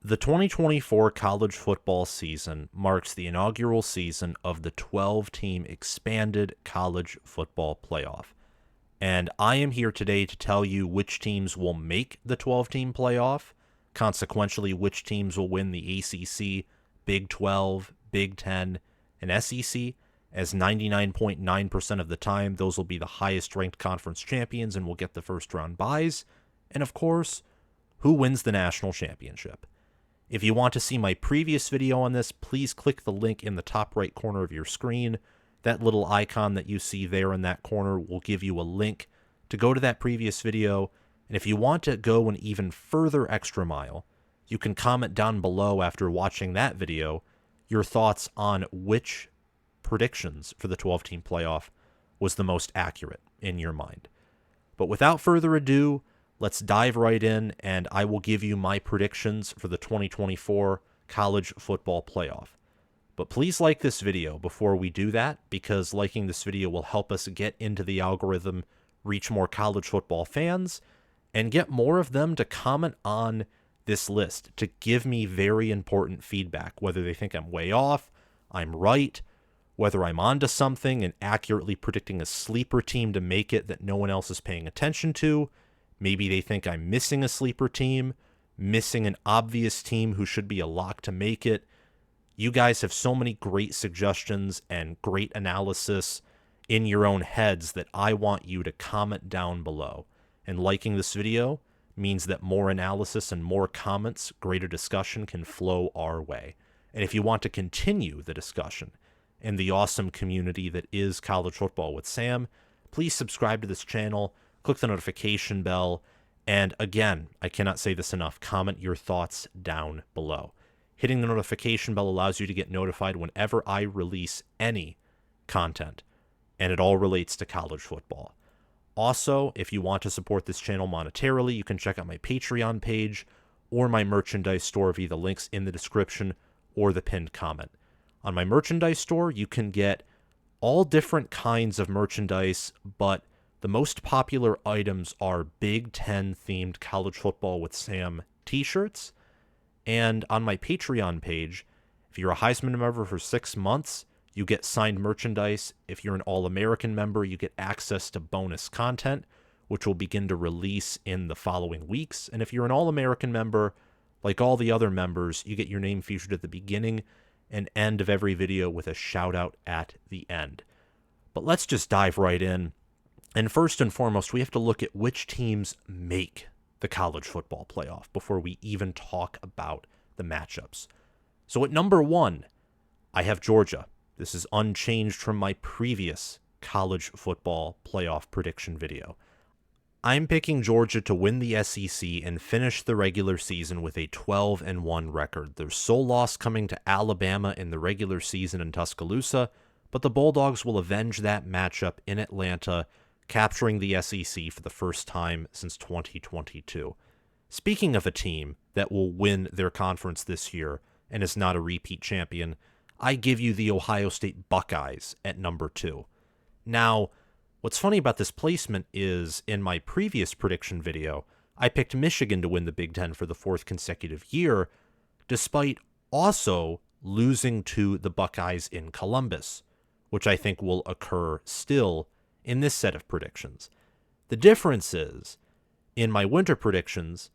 The 2024 college football season marks the inaugural season of the 12-team expanded college football playoff. And I am here today to tell you which teams will make the 12-team playoff, consequentially which teams will win the ACC, Big 12, Big 10, and SEC, as 99.9% of the time those will be the highest ranked conference champions and will get the first round byes, and of course, who wins the national championship. If you want to see my previous video on this, please click the link in the top right corner of your screen. That little icon that you see there in that corner will give you a link to go to that previous video. And if you want to go an even further extra mile, you can comment down below after watching that video your thoughts on which predictions for the 12-team playoff was the most accurate in your mind. But without further ado, let's dive right in, and I will give you my predictions for the 2024 college football playoff. But please like this video before we do that, because liking this video will help us get into the algorithm, reach more college football fans, and get more of them to comment on this list, to give me very important feedback, whether they think I'm way off, I'm right, whether I'm onto something and accurately predicting a sleeper team to make it that no one else is paying attention to. Maybe they think I'm missing a sleeper team, missing an obvious team who should be a lock to make it. You guys have so many great suggestions and great analysis in your own heads that I want you to comment down below. And liking this video means that more analysis and more comments, greater discussion can flow our way. And if you want to continue the discussion in the awesome community that is College Football with Sam, please subscribe to this channel. Click the notification bell, and again, I cannot say this enough, comment your thoughts down below. Hitting the notification bell allows you to get notified whenever I release any content, and it all relates to college football. Also, if you want to support this channel monetarily, you can check out my Patreon page or my merchandise store via the links in the description or the pinned comment. On my merchandise store, you can get all different kinds of merchandise, but the most popular items are Big Ten themed College Football with Sam t-shirts. And on my Patreon page, if you're a Heisman member for 6 months, you get signed merchandise. If you're an All-American member, you get access to bonus content, which will begin to release in the following weeks. And if you're an All-American member, like all the other members, you get your name featured at the beginning and end of every video with a shout out at the end. But let's just dive right in. And first and foremost, we have to look at which teams make the college football playoff before we even talk about the matchups. So at number 1, I have Georgia. This is unchanged from my previous college football playoff prediction video. I'm picking Georgia to win the SEC and finish the regular season with a 12-1 record. Their sole loss coming to Alabama in the regular season in Tuscaloosa, but the Bulldogs will avenge that matchup in Atlanta, capturing the SEC for the first time since 2022. Speaking of a team that will win their conference this year and is not a repeat champion, I give you the Ohio State Buckeyes at number 2. Now, what's funny about this placement is in my previous prediction video, I picked Michigan to win the Big Ten for the 4th consecutive year, despite also losing to the Buckeyes in Columbus, which I think will occur still in this set of predictions. The difference is, in my winter predictions,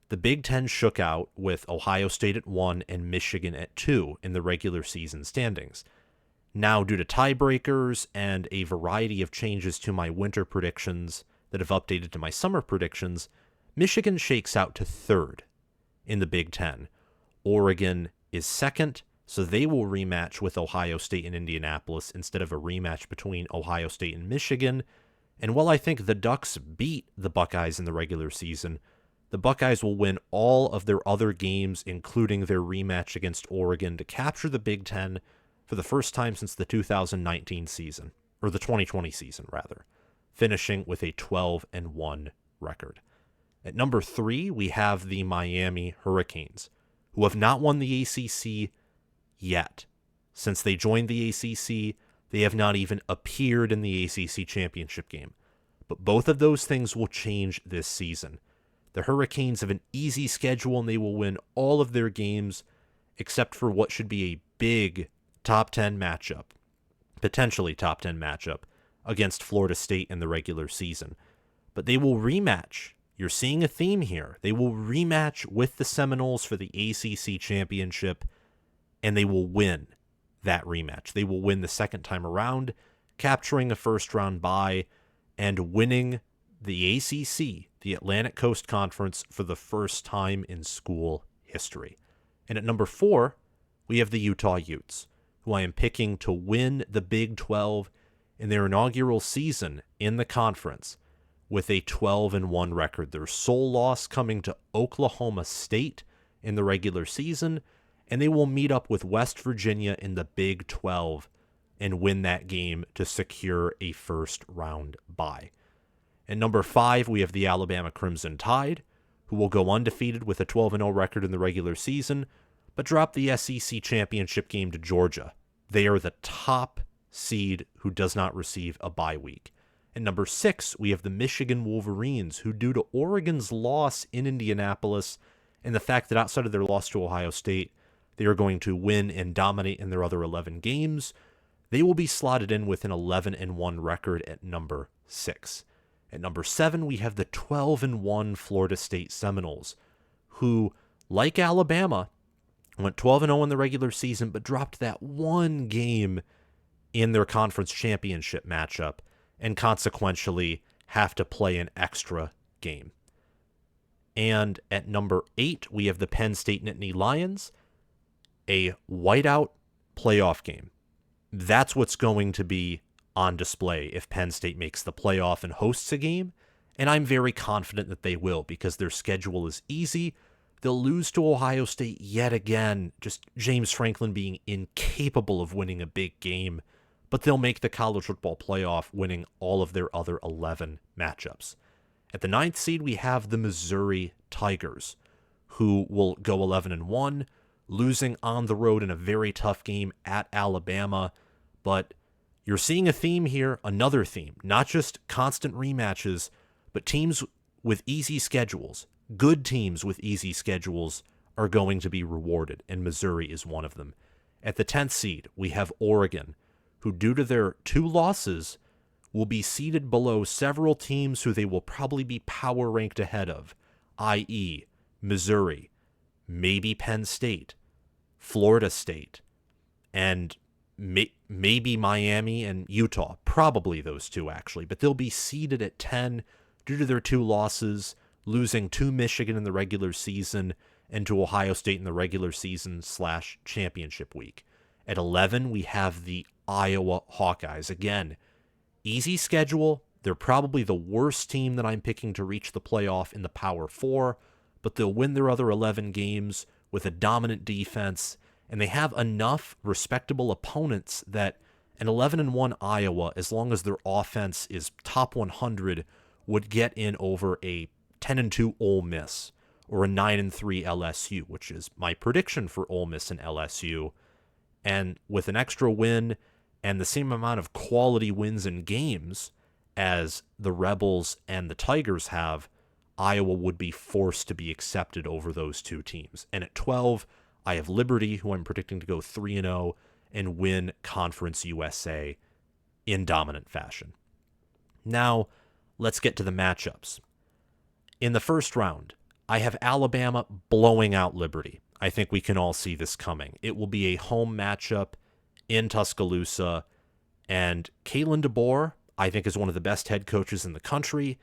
the Big Ten shook out with Ohio State at 1 and Michigan at 2 in the regular season standings. Now, due to tiebreakers and a variety of changes to my winter predictions that have updated to my summer predictions, Michigan shakes out to 3rd in the Big Ten. Oregon is 2nd, so they will rematch with Ohio State and Indianapolis instead of a rematch between Ohio State and Michigan. And while I think the Ducks beat the Buckeyes in the regular season, the Buckeyes will win all of their other games, including their rematch against Oregon, to capture the Big Ten for the first time since the 2019 season, or the 2020 season, rather, finishing with a 12-1 record. At number 3, we have the Miami Hurricanes, who have not won the ACC yet. Since they joined the ACC, they have not even appeared in the ACC championship game. But both of those things will change this season. The The Hurricanes have an easy schedule, and they will win all of their games except for what should be a big top 10 matchup, potentially top 10 matchup, against Florida State in the regular season. But they will rematch. You're seeing a theme here. They will rematch with the Seminoles for the ACC championship, and they will win that rematch. They will win the second time around, capturing a first-round bye and winning the ACC, the Atlantic Coast Conference, for the first time in school history. And at number 4, we have the Utah Utes, who I am picking to win the Big 12 in their inaugural season in the conference with a 12-1 record. Their sole loss coming to Oklahoma State in the regular season, and they will meet up with West Virginia in the Big 12 and win that game to secure a first-round bye. At number 5, we have the Alabama Crimson Tide, who will go undefeated with a 12-0 record in the regular season, but drop the SEC championship game to Georgia. They are the top seed who does not receive a bye week. At number 6, we have the Michigan Wolverines, who, due to Oregon's loss in Indianapolis and the fact that outside of their loss to Ohio State, they are going to win and dominate in their other 11 games, they will be slotted in with an 11-1 record at number 6. At number 7, we have the 12-1 Florida State Seminoles, who, like Alabama, went 12-0 in the regular season, but dropped that one game in their conference championship matchup, and consequentially have to play an extra game. And at number 8, we have the Penn State Nittany Lions, a whiteout playoff game. That's what's going to be on display if Penn State makes the playoff and hosts a game, and I'm very confident that they will because their schedule is easy. They'll lose to Ohio State yet again, just James Franklin being incapable of winning a big game, but they'll make the college football playoff, winning all of their other 11 matchups. At the 9th seed, we have the Missouri Tigers, who will go 11-1, losing on the road in a very tough game at Alabama, but you're seeing a theme here, another theme, not just constant rematches, but teams with easy schedules, good teams with easy schedules are going to be rewarded, and Missouri is one of them. At the 10th seed, we have Oregon, who, due to their 2 losses, will be seated below several teams who they will probably be power ranked ahead of, i.e., Missouri, maybe Penn State, Florida State, and maybe Miami and Utah, probably those 2 actually, but they'll be seeded at 10 due to their 2 losses, losing to Michigan in the regular season and to Ohio State in the regular season / championship week. At 11, we have the Iowa Hawkeyes. Again, easy schedule. They're probably the worst team that I'm picking to reach the playoff in the Power 4, but they'll win their other 11 games with a dominant defense, and they have enough respectable opponents that an 11-1 Iowa, as long as their offense is top 100, would get in over a 10-2 Ole Miss or a 9-3 LSU, which is my prediction for Ole Miss and LSU. And with an extra win and the same amount of quality wins in games as the Rebels and the Tigers have, Iowa would be forced to be accepted over those 2 teams. And at 12, I have Liberty, who I'm predicting to go 3-0 and win Conference USA in dominant fashion. Now, let's get to the matchups. In the first round, I have Alabama blowing out Liberty. I think we can all see this coming. It will be a home matchup in Tuscaloosa, and Kalen DeBoer, I think, is one of the best head coaches in the country.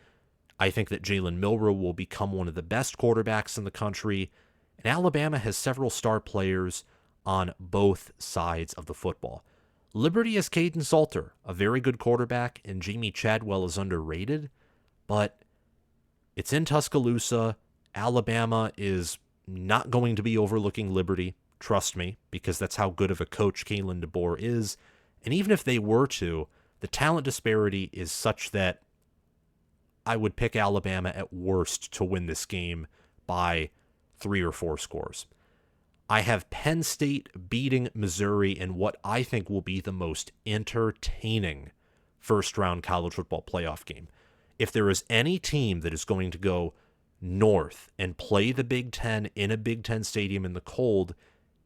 I think that Jalen Milroe will become one of the best quarterbacks in the country, and Alabama has several star players on both sides of the football. Liberty has Caden Salter, a very good quarterback, and Jamie Chadwell is underrated, but it's in Tuscaloosa. Alabama is not going to be overlooking Liberty, trust me, because that's how good of a coach Kalen DeBoer is. And even if they were to, the talent disparity is such that I would pick Alabama at worst to win this game by 3 or 4 scores. I have Penn State beating Missouri in what I think will be the most entertaining first-round college football playoff game. If there is any team that is going to go north and play the Big Ten in a Big Ten stadium in the cold,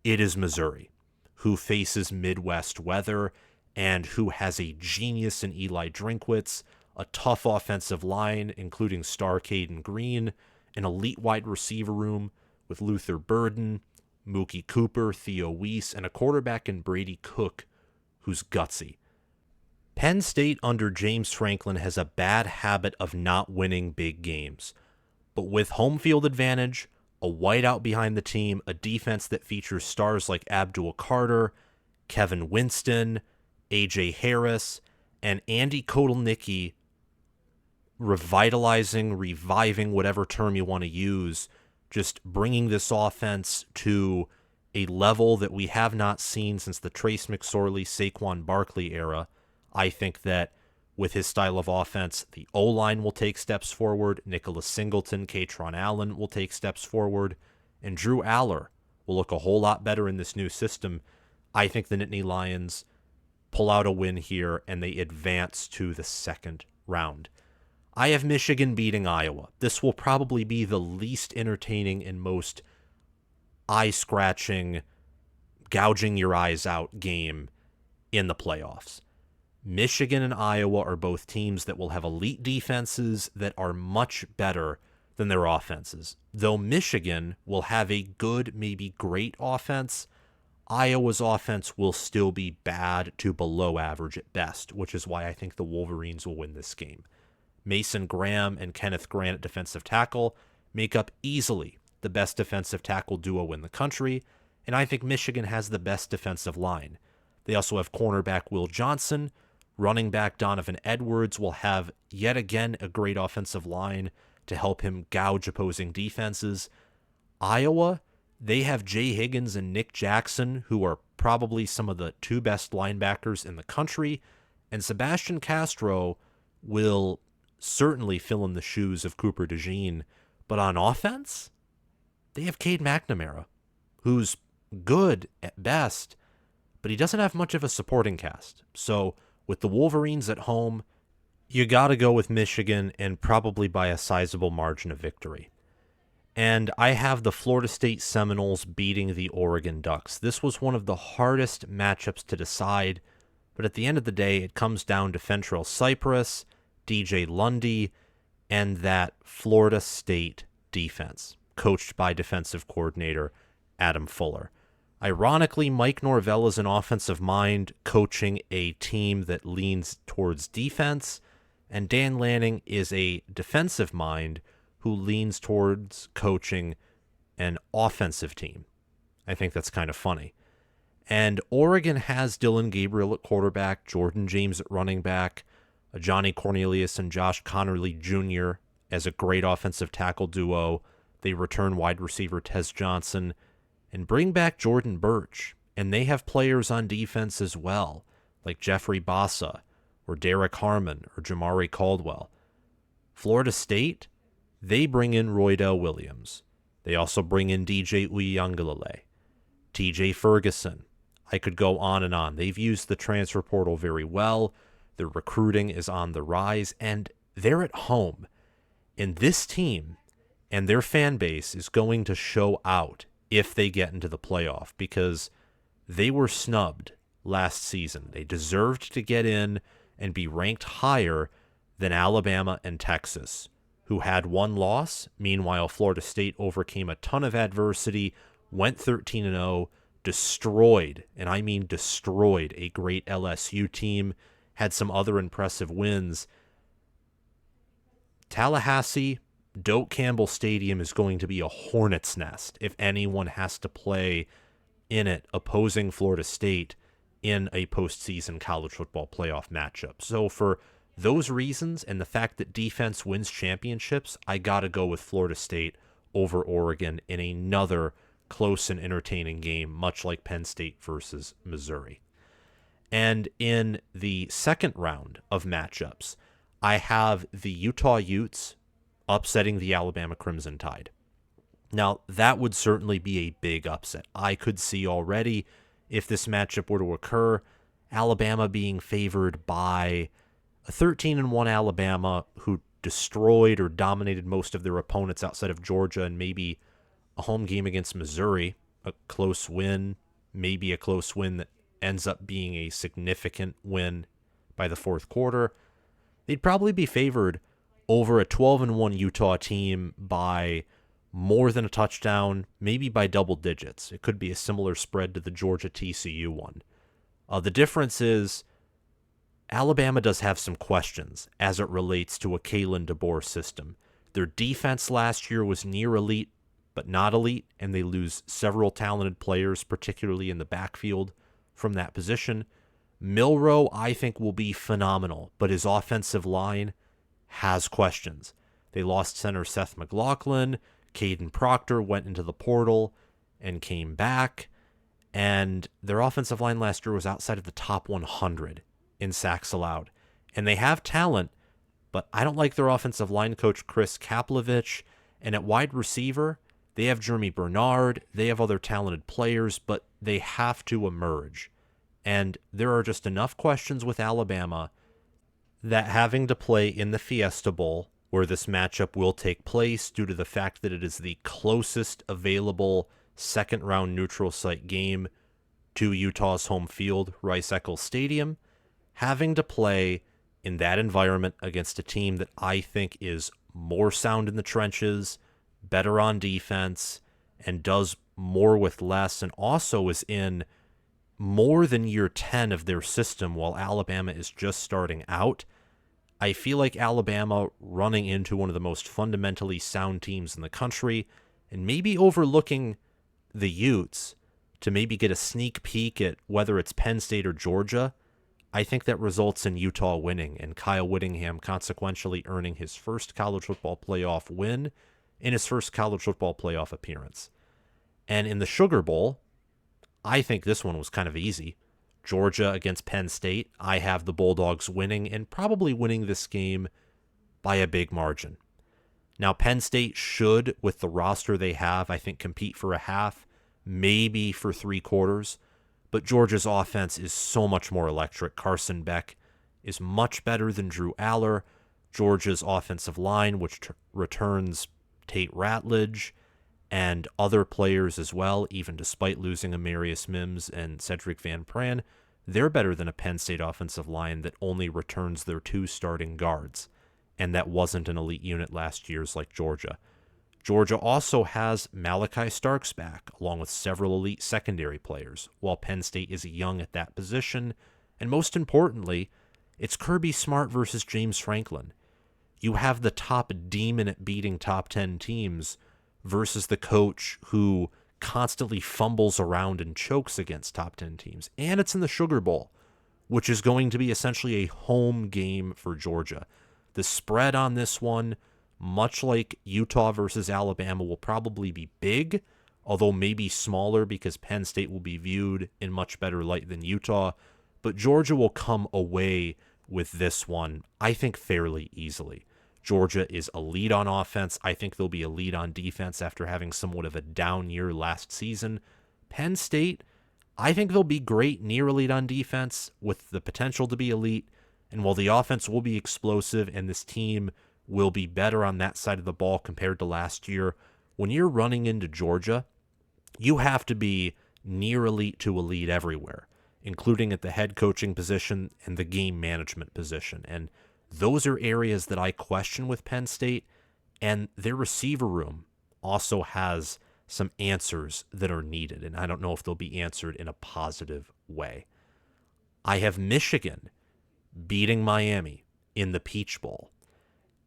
it is Missouri, who faces Midwest weather and who has a genius in Eli Drinkwitz, a tough offensive line, including star Caden Green, an elite wide receiver room with Luther Burden, Mookie Cooper, Theo Weiss, and a quarterback in Brady Cook, who's gutsy. Penn State under James Franklin has a bad habit of not winning big games. But with home field advantage, a whiteout behind the team, a defense that features stars like Abdul Carter, Kevin Winston, A.J. Harris, and Andy Kotelnicki reviving, whatever term you want to use, just bringing this offense to a level that we have not seen since the Trace McSorley, Saquon Barkley era. I think that with his style of offense, the O-line will take steps forward, Nicholas Singleton, Katron Allen will take steps forward, and Drew Aller will look a whole lot better in this new system. I think the Nittany Lions pull out a win here, and they advance to the second round. I have Michigan beating Iowa. This will probably be the least entertaining and most eye-scratching, gouging your eyes out game in the playoffs. Michigan and Iowa are both teams that will have elite defenses that are much better than their offenses. Though Michigan will have a good, maybe great offense, Iowa's offense will still be bad to below average at best, which is why I think the Wolverines will win this game. Mason Graham and Kenneth Grant at defensive tackle make up easily the best defensive tackle duo in the country, and I think Michigan has the best defensive line. They also have cornerback Will Johnson. Running back Donovan Edwards will have yet again a great offensive line to help him gouge opposing defenses. Iowa, they have Jay Higgins and Nick Jackson, who are probably some of the two best linebackers in the country, and Sebastian Castro will certainly fill in the shoes of Cooper DeJean. But on offense, they have Cade McNamara, who's good at best, but he doesn't have much of a supporting cast. So with the Wolverines at home, you got to go with Michigan, and probably by a sizable margin of victory. And I have the Florida State Seminoles beating the Oregon Ducks. This was one of the hardest matchups to decide, but at the end of the day, it comes down to Fentrell Cypress, DJ Lundy, and that Florida State defense, coached by defensive coordinator Adam Fuller. Ironically, Mike Norvell is an offensive mind coaching a team that leans towards defense, and Dan Lanning is a defensive mind who leans towards coaching an offensive team. I think that's kind of funny. And Oregon has Dylan Gabriel at quarterback, Jordan James at running back, Johnny Cornelius and Josh Connerly Jr. as a great offensive tackle duo. They return wide receiver Tez Johnson and bring back Jordan Birch. And they have players on defense as well, like Jeffrey Bassa or Derek Harmon or Jamari Caldwell. Florida State, they bring in Roydell Williams. They also bring in DJ Uiagalelei, TJ Ferguson. I could go on and on. They've used the transfer portal very well. Their recruiting is on the rise, and they're at home. And this team and their fan base is going to show out if they get into the playoff, because they were snubbed last season. They deserved to get in and be ranked higher than Alabama and Texas, who had one loss. Meanwhile, Florida State overcame a ton of adversity, went 13-0, destroyed, and I mean destroyed, a great LSU team, had some other impressive wins. Tallahassee, Doak Campbell Stadium is going to be a hornet's nest if anyone has to play in it opposing Florida State in a postseason college football playoff matchup. So for those reasons and the fact that defense wins championships, I got to go with Florida State over Oregon in another close and entertaining game, much like Penn State versus Missouri. And in the second round of matchups, I have the Utah Utes upsetting the Alabama Crimson Tide. Now, that would certainly be a big upset. I could see already, if this matchup were to occur, Alabama being favored by a 13-1 Alabama who destroyed or dominated most of their opponents outside of Georgia and maybe a home game against Missouri, a close win, maybe a close win that ends up being a significant win by the fourth quarter, they'd probably be favored over a 12-1 Utah team by more than a touchdown, maybe by double digits. It could be a similar spread to the Georgia TCU one. The difference is Alabama does have some questions as it relates to a Kalen DeBoer system. Their defense last year was near elite, but not elite, and they lose several talented players, particularly in the backfield from that position. Milroe, I think, will be phenomenal, but his offensive line has questions. They lost center Seth McLaughlin. Caden Proctor went into the portal and came back, and their offensive line last year was outside of the top 100 in sacks allowed. And they have talent, but I don't like their offensive line coach, Chris Kaplovich. And at wide receiver, they have Jeremy Bernard. They have other talented players, but they have to emerge. And there are just enough questions with Alabama that having to play in the Fiesta Bowl, where this matchup will take place due to the fact that it is the closest available second-round neutral site game to Utah's home field, Rice-Eccles Stadium, having to play in that environment against a team that I think is more sound in the trenches, better on defense, and does more with less, and also is in more than year 10 of their system while Alabama is just starting out. I feel like Alabama running into one of the most fundamentally sound teams in the country and maybe overlooking the Utes to maybe get a sneak peek at whether it's Penn State or Georgia, I think that results in Utah winning and Kyle Whittingham consequentially earning his first college football playoff win in his first college football playoff appearance. And in the Sugar Bowl, I think this one was kind of easy. Georgia against Penn State, I have the Bulldogs winning and probably winning this game by a big margin. Now, Penn State should, with the roster they have, I think compete for a half, maybe for three quarters. But Georgia's offense is so much more electric. Carson Beck is much better than Drew Aller. Georgia's offensive line, which returns Tate Ratledge and other players as well, even despite losing Amarius Mims and Cedric Van Pran, they're better than a Penn State offensive line that only returns their two starting guards, and that wasn't an elite unit last year's like Georgia. Georgia also has Malachi Starks back, along with several elite secondary players, while Penn State is young at that position, and most importantly, it's Kirby Smart versus James Franklin. You have the top demon at beating top 10 teams versus the coach who constantly fumbles around and chokes against top 10 teams. And it's in the Sugar Bowl, which is going to be essentially a home game for Georgia. The spread on this one, much like Utah versus Alabama, will probably be big, although maybe smaller because Penn State will be viewed in much better light than Utah. But Georgia will come away with this one, I think, fairly easily. Georgia is elite on offense. I think they'll be elite on defense after having somewhat of a down year last season. Penn State, I think they'll be great, near elite on defense with the potential to be elite. And while the offense will be explosive and this team will be better on that side of the ball compared to last year, when you're running into Georgia, you have to be near elite to elite everywhere, including at the head coaching position and the game management position. And those are areas that I question with Penn State, and their receiver room also has some answers that are needed, and I don't know if they'll be answered in a positive way. I have Michigan beating Miami in the Peach Bowl.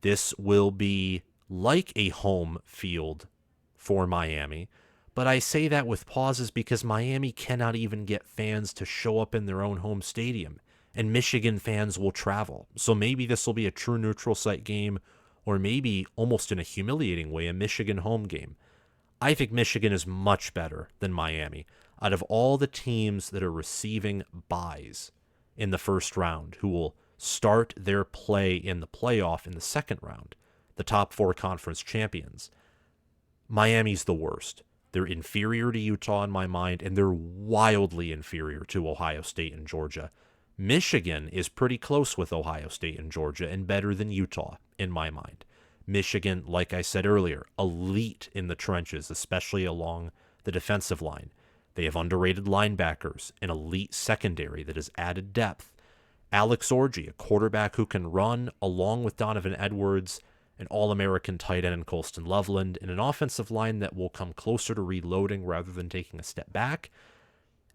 This will be like a home field for Miami, but I say that with pauses because Miami cannot even get fans to show up in their own home stadium, and Michigan fans will travel. So maybe this will be a true neutral site game, or maybe almost in a humiliating way, a Michigan home game. I think Michigan is much better than Miami. Out of all the teams that are receiving buys in the first round, who will start their play in the playoff in the second round, the top four conference champions, Miami's the worst. They're inferior to Utah in my mind, and they're wildly inferior to Ohio State and Georgia. Michigan is pretty close with Ohio State and Georgia and better than Utah in my mind. Michigan, like I said earlier, elite in the trenches, especially along the defensive line. They have underrated linebackers, an elite secondary that has added depth. Alex Orji, a quarterback who can run, along with Donovan Edwards, an All-American tight end in Colston Loveland, and an offensive line that will come closer to reloading rather than taking a step back.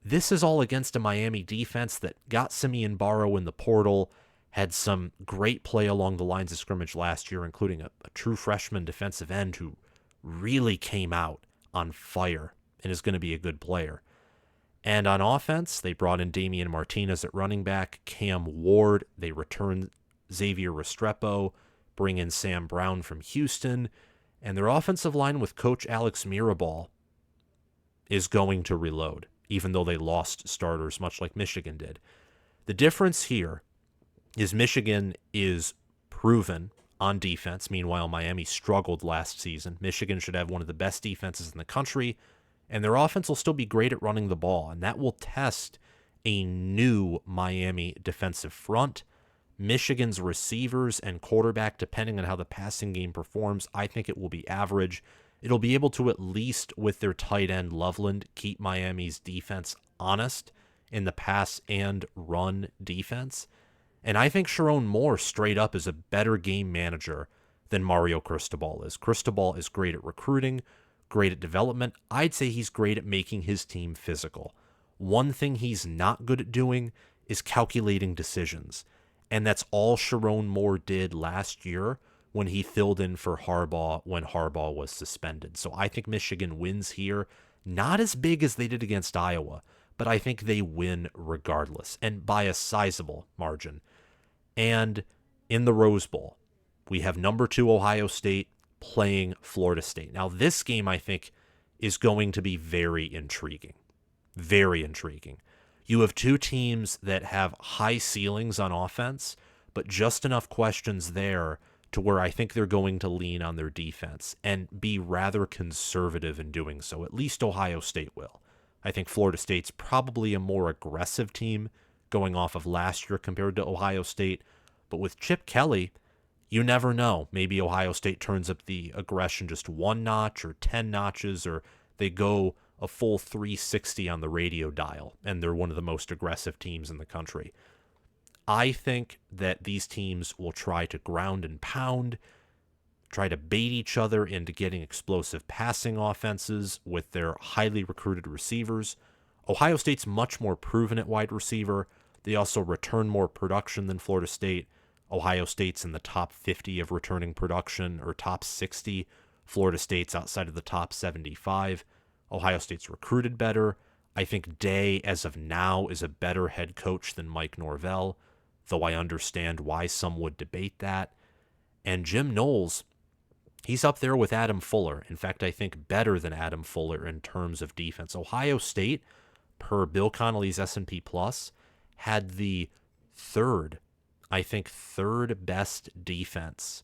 This is all against a Miami defense that got Simeon Barrow in the portal, had some great play along the lines of scrimmage last year, including a true freshman defensive end who really came out on fire and is going to be a good player. And on offense, they brought in Damian Martinez at running back, Cam Ward. They returned Xavier Restrepo, bring in Sam Brown from Houston. And their offensive line with Coach Alex Mirabal is going to reload, even though they lost starters, much like Michigan did. The difference here is Michigan is proven on defense. Meanwhile, Miami struggled last season. Michigan should have one of the best defenses in the country, and their offense will still be great at running the ball, and that will test a new Miami defensive front. Michigan's receivers and quarterback, depending on how the passing game performs, I think it will be average. It'll be able to, at least with their tight end Loveland, keep Miami's defense honest in the pass and run defense. And I think Sharon Moore straight up is a better game manager than Mario Cristobal is. Cristobal is great at recruiting, great at development. I'd say he's great at making his team physical. One thing he's not good at doing is calculating decisions. And that's all Sharon Moore did last year when he filled in for Harbaugh when Harbaugh was suspended. So I think Michigan wins here. Not as big as they did against Iowa, but I think they win regardless, and by a sizable margin. And in the Rose Bowl, we have number 2 Ohio State playing Florida State. Now, this game, I think, is going to be very intriguing. Very intriguing. You have two teams that have high ceilings on offense, but just enough questions there to where I think they're going to lean on their defense and be rather conservative in doing so. At least Ohio State will. I think Florida State's probably a more aggressive team going off of last year compared to Ohio State. But with Chip Kelly, you never know. Maybe Ohio State turns up the aggression just 1 notch or 10 notches, or they go a full 360 on the radio dial, and they're one of the most aggressive teams in the country. I think that these teams will try to ground and pound, try to bait each other into getting explosive passing offenses with their highly recruited receivers. Ohio State's much more proven at wide receiver. They also return more production than Florida State. Ohio State's in the top 50 of returning production, or top 60. Florida State's outside of the top 75. Ohio State's recruited better. I think Day, as of now, is a better head coach than Mike Norvell, though I understand why some would debate that. And Jim Knowles, he's up there with Adam Fuller. In fact, I think better than Adam Fuller in terms of defense. Ohio State, per Bill Connolly's S&P Plus, had the third best defense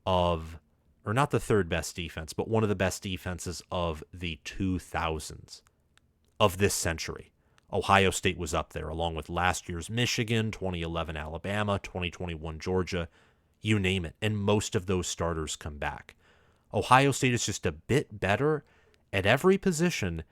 of, or not the third best defense, but one of the best defenses of the 2000s of this century. Ohio State was up there, along with last year's Michigan, 2011 Alabama, 2021 Georgia, you name it. And most of those starters come back. Ohio State is just a bit better at every position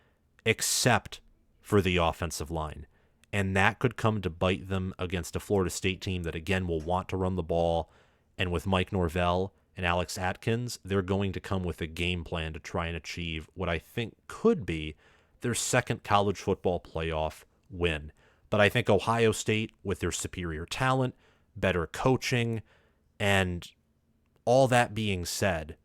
except for the offensive line. And that could come to bite them against a Florida State team that, again, will want to run the ball. And with Mike Norvell and Alex Atkins, they're going to come with a game plan to try and achieve what I think could be their second college football playoff win. But I think Ohio State, with their superior talent, better coaching, and all that being said,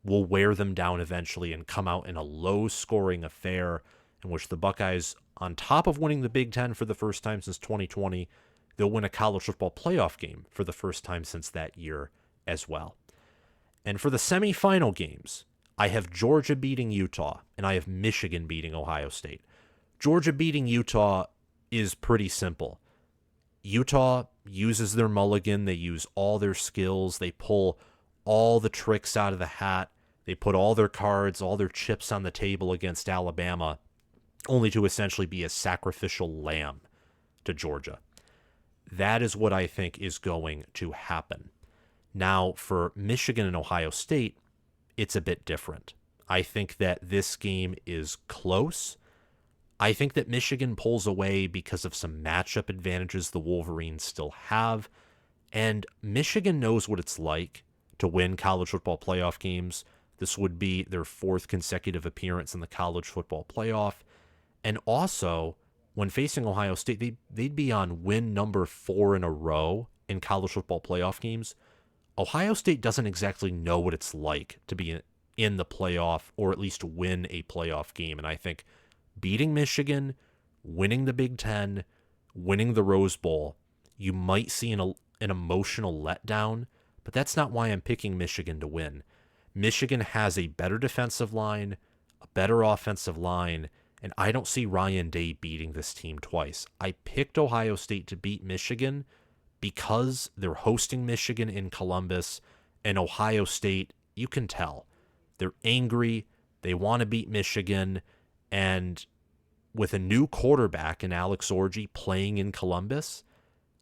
will wear them down eventually and come out in a low-scoring affair in which the Buckeyes, on top of winning the Big Ten for the first time since 2020, they'll win a college football playoff game for the first time since that year as well. And for the semifinal games, I have Georgia beating Utah, and I have Michigan beating Ohio State. Georgia beating Utah is pretty simple. Utah uses their mulligan. They use all their skills. They pull all the tricks out of the hat. They put all their cards, all their chips on the table against Alabama, only to essentially be a sacrificial lamb to Georgia. That is what I think is going to happen. Now, for Michigan and Ohio State, it's a bit different. I think that this game is close. I think that Michigan pulls away because of some matchup advantages the Wolverines still have. And Michigan knows what it's like to win college football playoff games. This would be their fourth consecutive appearance in the college football playoff. And also, when facing Ohio State, they'd be on win number 4 in a row in college football playoff games. Ohio State doesn't exactly know what it's like to be in the playoff or at least win a playoff game. And I think beating Michigan, winning the Big Ten, winning the Rose Bowl, you might see an emotional letdown, but that's not why I'm picking Michigan to win. Michigan has a better defensive line, a better offensive line, and I don't see Ryan Day beating this team twice. I picked Ohio State to beat Michigan because they're hosting Michigan in Columbus, and Ohio State, you can tell, they're angry, they want to beat Michigan, and with a new quarterback in Alex Orji playing in Columbus,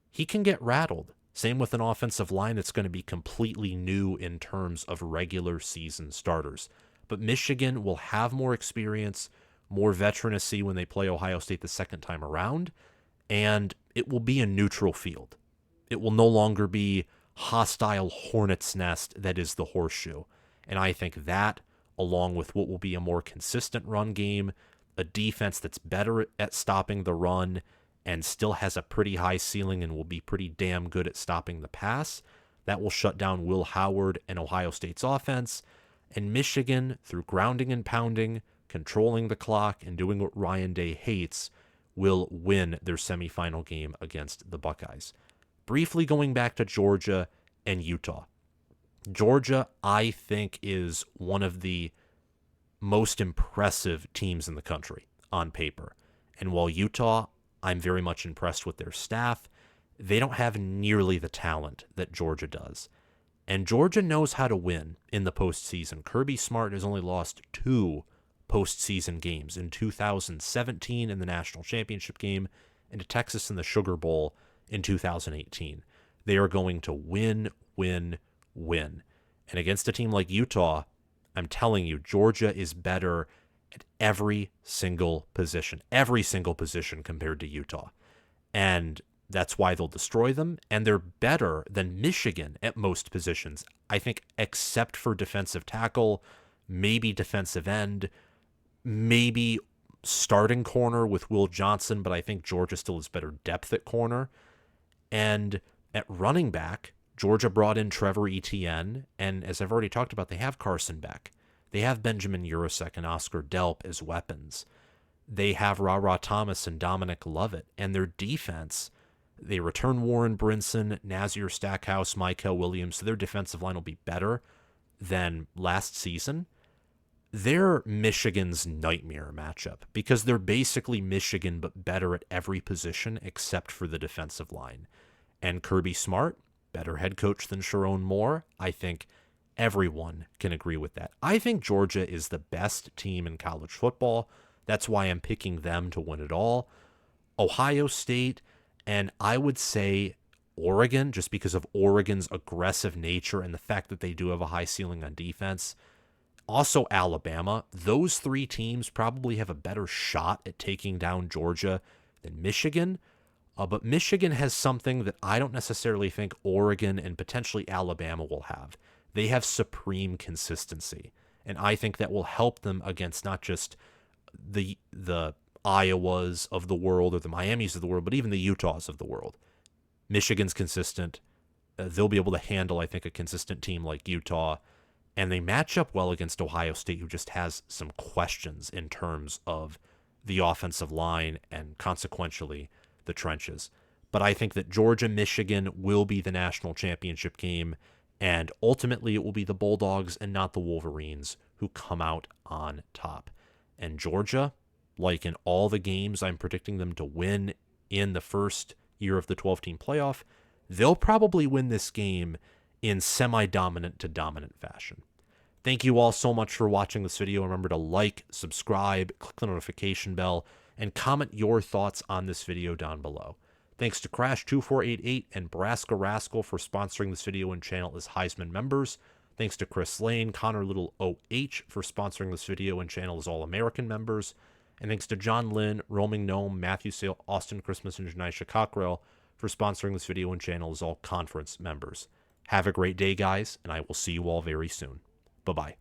he can get rattled. Same with an offensive line that's going to be completely new in terms of regular season starters. But Michigan will have more experience, more veterancy when they play Ohio State the second time around, and it will be a neutral field. It will no longer be hostile hornet's nest that is the Horseshoe. And I think that, along with what will be a more consistent run game, a defense that's better at stopping the run and still has a pretty high ceiling and will be pretty damn good at stopping the pass, that will shut down Will Howard and Ohio State's offense. And Michigan, through grounding and pounding, controlling the clock, and doing what Ryan Day hates, will win their semifinal game against the Buckeyes. Briefly going back to Georgia and Utah. Georgia, I think, is one of the most impressive teams in the country on paper. And while Utah, I'm very much impressed with their staff, they don't have nearly the talent that Georgia does. And Georgia knows how to win in the postseason. Kirby Smart has only lost 2 postseason games, in 2017 in the national championship game and to Texas in the Sugar Bowl in 2018. They are going to win, win, win. And against a team like Utah, I'm telling you, Georgia is better at every single position compared to Utah. And that's why they'll destroy them. And they're better than Michigan at most positions, I think, except for defensive tackle, maybe defensive end, maybe starting corner with Will Johnson, but I think Georgia still has better depth at corner. And at running back, Georgia brought in Trevor Etienne, and as I've already talked about, they have Carson Beck. They have Benjamin Urasek and Oscar Delp as weapons. They have Ra Thomas and Dominic Lovett, and their defense, they return Warren Brinson, Nazir Stackhouse, Michael Williams, so their defensive line will be better than last season. They're Michigan's nightmare matchup because they're basically Michigan but better at every position except for the defensive line. And Kirby Smart, better head coach than Sharon Moore. I think everyone can agree with that. I think Georgia is the best team in college football. That's why I'm picking them to win it all. Ohio State, and I would say Oregon, just because of Oregon's aggressive nature and the fact that they do have a high ceiling on defense. Also Alabama. Those 3 teams probably have a better shot at taking down Georgia than Michigan. But Michigan has something that I don't necessarily think Oregon and potentially Alabama will have. They have supreme consistency. And I think that will help them against not just the Iowas of the world or the Miamis of the world, but even the Utahs of the world. Michigan's consistent. They'll be able to handle, I think, a consistent team like Utah. And they match up well against Ohio State, who just has some questions in terms of the offensive line and consequentially the trenches. But I think that Georgia-Michigan will be the national championship game, and ultimately it will be the Bulldogs and not the Wolverines who come out on top. And Georgia, like in all the games I'm predicting them to win in the first year of the 12-team playoff, they'll probably win this game in semi-dominant to dominant fashion. Thank you all so much for watching this video. Remember to like, subscribe, click the notification bell, and comment your thoughts on this video down below. Thanks to Crash2488 and Braska Rascal for sponsoring this video and channel as Heisman members. Thanks to Chris Lane, Connor Little OH for sponsoring this video and channel as All-American members. And thanks to John Lynn, Roaming Gnome, Matthew Sale, Austin Christmas, and Janisha Cockrell for sponsoring this video and channel as all conference members. Have a great day, guys, and I will see you all very soon. Bye-bye.